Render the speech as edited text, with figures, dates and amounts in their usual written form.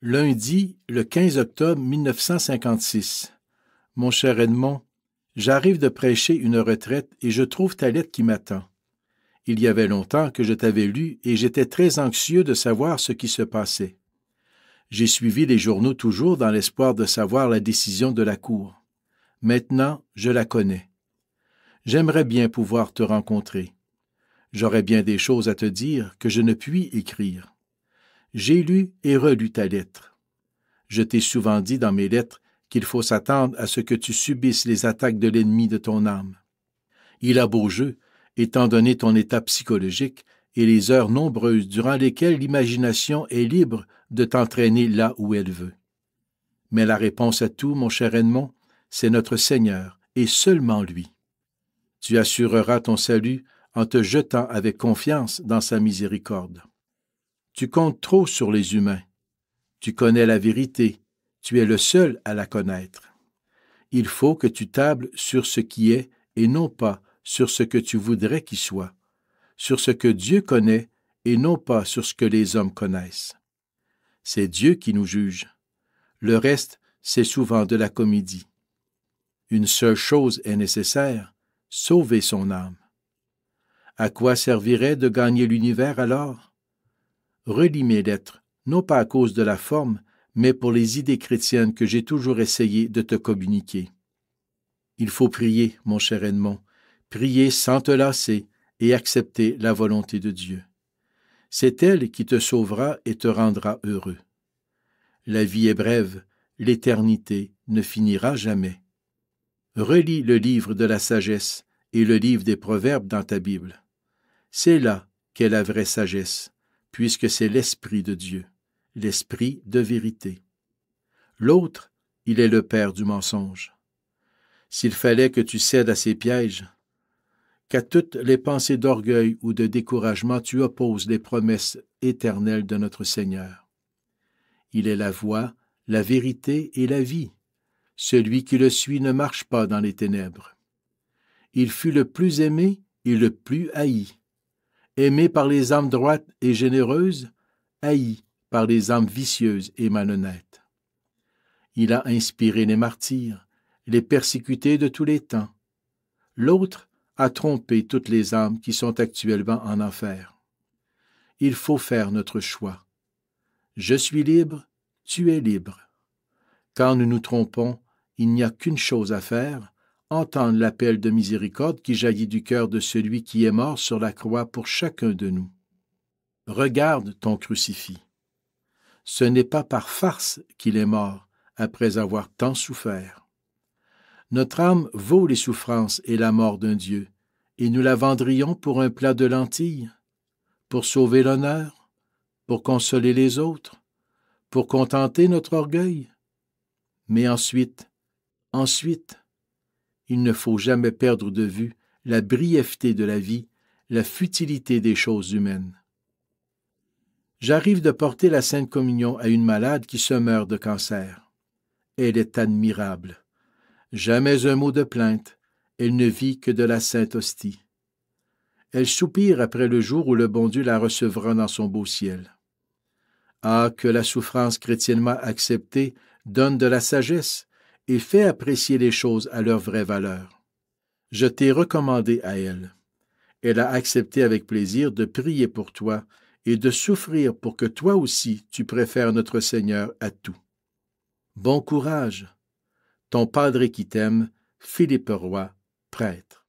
Lundi, le 15 octobre 1956. Mon cher Edmond, j'arrive de prêcher une retraite et je trouve ta lettre qui m'attend. Il y avait longtemps que je t'avais lu et j'étais très anxieux de savoir ce qui se passait. J'ai suivi les journaux toujours dans l'espoir de savoir la décision de la Cour. Maintenant, je la connais. J'aimerais bien pouvoir te rencontrer. J'aurais bien des choses à te dire que je ne puis écrire. J'ai lu et relu ta lettre. Je t'ai souvent dit dans mes lettres qu'il faut s'attendre à ce que tu subisses les attaques de l'ennemi de ton âme. Il a beau jeu, étant donné ton état psychologique et les heures nombreuses durant lesquelles l'imagination est libre de t'entraîner là où elle veut. Mais la réponse à tout, mon cher Edmond, c'est notre Seigneur, et seulement lui. Tu assureras ton salut en te jetant avec confiance dans sa miséricorde. Tu comptes trop sur les humains. Tu connais la vérité, tu es le seul à la connaître. Il faut que tu tables sur ce qui est et non pas sur ce que tu voudrais qu'il soit, sur ce que Dieu connaît et non pas sur ce que les hommes connaissent. C'est Dieu qui nous juge. Le reste, c'est souvent de la comédie. Une seule chose est nécessaire, sauver son âme. À quoi servirait de gagner l'univers alors? Relis mes lettres, non pas à cause de la forme, mais pour les idées chrétiennes que j'ai toujours essayé de te communiquer. Il faut prier, mon cher Edmond, prier sans te lasser et accepter la volonté de Dieu. C'est elle qui te sauvera et te rendra heureux. La vie est brève, l'éternité ne finira jamais. Relis le livre de la sagesse et le livre des proverbes dans ta Bible. C'est là qu'est la vraie sagesse, puisque c'est l'Esprit de Dieu, l'Esprit de vérité. L'autre, il est le père du mensonge. S'il fallait que tu cèdes à ses pièges, qu'à toutes les pensées d'orgueil ou de découragement tu opposes les promesses éternelles de notre Seigneur. Il est la voie, la vérité et la vie. Celui qui le suit ne marche pas dans les ténèbres. Il fut le plus aimé et le plus haï. Aimé par les âmes droites et généreuses, haï par les âmes vicieuses et malhonnêtes. Il a inspiré les martyrs, les persécutés de tous les temps. L'autre a trompé toutes les âmes qui sont actuellement en enfer. Il faut faire notre choix. Je suis libre, tu es libre. Quand nous nous trompons, il n'y a qu'une chose à faire, entendre l'appel de miséricorde qui jaillit du cœur de celui qui est mort sur la croix pour chacun de nous. Regarde ton crucifix. Ce n'est pas par farce qu'il est mort, après avoir tant souffert. Notre âme vaut les souffrances et la mort d'un Dieu, et nous la vendrions pour un plat de lentilles, pour sauver l'honneur, pour consoler les autres, pour contenter notre orgueil. Mais ensuite, il ne faut jamais perdre de vue la brièveté de la vie, la futilité des choses humaines. J'arrive de porter la Sainte Communion à une malade qui se meurt de cancer. Elle est admirable. Jamais un mot de plainte, elle ne vit que de la Sainte Hostie. Elle soupire après le jour où le bon Dieu la recevra dans son beau ciel. Ah, que la souffrance chrétiennement acceptée donne de la sagesse et fait apprécier les choses à leur vraie valeur. Je t'ai recommandé à elle. Elle a accepté avec plaisir de prier pour toi et de souffrir pour que toi aussi tu préfères notre Seigneur à tout. Bon courage! Ton Padre qui t'aime, Philippe Roy, prêtre.